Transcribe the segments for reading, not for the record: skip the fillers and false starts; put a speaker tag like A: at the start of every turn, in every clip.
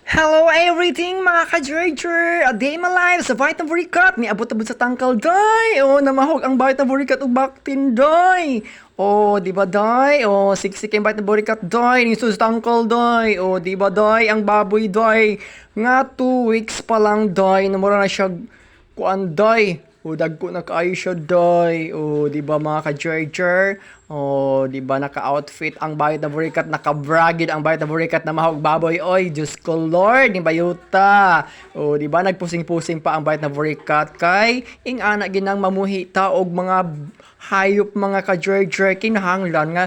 A: Hello everything mga ka-Georger! A day in my life sa Vita Burikat ni abot-abot sa tangkal day! O namahog ang Vita Burikat ug baktin day! O di ba day? O siksik ang Vita Burikat day ni sus tangkal day! O di ba day ang baboy day? Nga 2 weeks pa lang day namura na siya kuan day! O dagko na kaayo siya day! O di ba mga ka-Georger? Oh, di ba naka-outfit ang bayot na burikat, naka-bragid ang bayot na burikat na mahog baboy. Oy, Diyos ko Lord, ni bayuta. Oh, di ba nagpusing-pusing pa ang bayot na burikat kay ing ana ginang mamuhita og mga hayop mga ka-jerker kinahanglan nga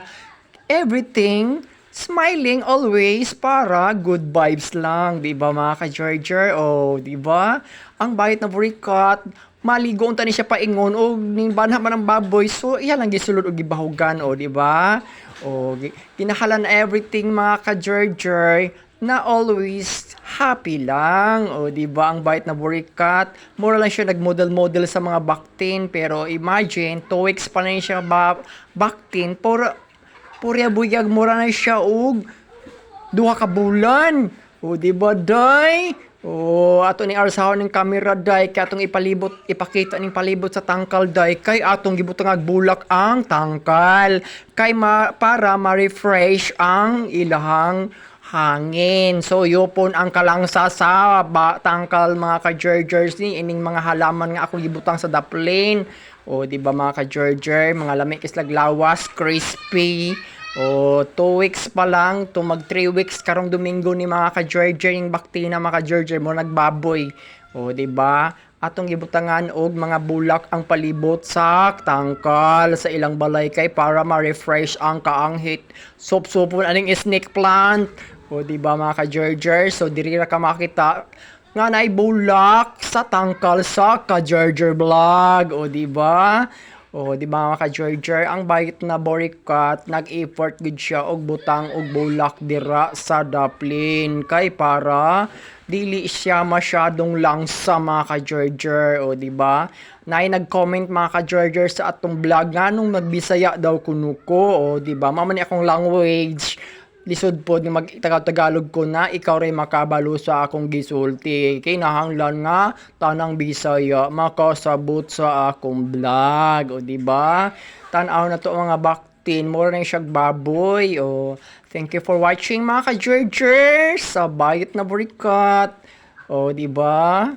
A: everything smiling always para good vibes lang, di ba mga ka-Georger? Oh, di ba? Ang bayot na burikat, maligo unta ni siya paingon o ning banha man ang baboy so iya lang gisulod og gibahugan o di ba o kinahalan everything mga ka-Georger na always happy lang o di ba ang bait na burikat mura lang siya nagmodel-model sa mga baktin pero imagine 2 weeks pa na siya baktin purya buyag mura na siya og duha ka bulan o di ba day oh, ato ni arsahon ng camera day kay atong ipakita ning palibot sa tangkal day kay atong gibutang bulak ang tangkal kay para ma-refresh ang ilahang hangin. So yupon ang kalangsa sa tangkal mga ka-Georgers ni ining mga halaman nga akong gibutang sa daplin. O di ba mga ka-Georger, mga lami kislag lawas, crispy. O 2 weeks pa lang, to mag 3 weeks karong Domingo ni mga ka-Georger yung baktina mga ka-Georger mo nagbaboy. O di ba? Atong gibutangan og mga bulak ang palibot sa tangkal sa ilang balay kay para ma-refresh ang kaanghit. Sop-sopon aning snake plant. O di ba mga ka-Georger? So diri ra ka makita nga naay bulak sa tangkal sa ka-Georger vlog. O di ba? O, di ba mga ka-Georger, ang bayit na borikat, nag-effort gud siya og butang og bulak dira sa daplin kay para dili siya masyadong langsa mga ka-Georger. O, di ba? Nay nag-comment mga ka-Georger sa atong vlog nga nung nagbisaya daw kuno ko. O, di ba? Mama ni akong language lisod po ni mag-Tagalog ko na ikaw ray makabalo sa akong gisulti kinahanglan nga tanang Bisaya makasabot sa akong vlog o di ba tan-aw na to mga baktin more na siya baboy o thank you for watching mga ka-Georgers sa bayot na burikat o di ba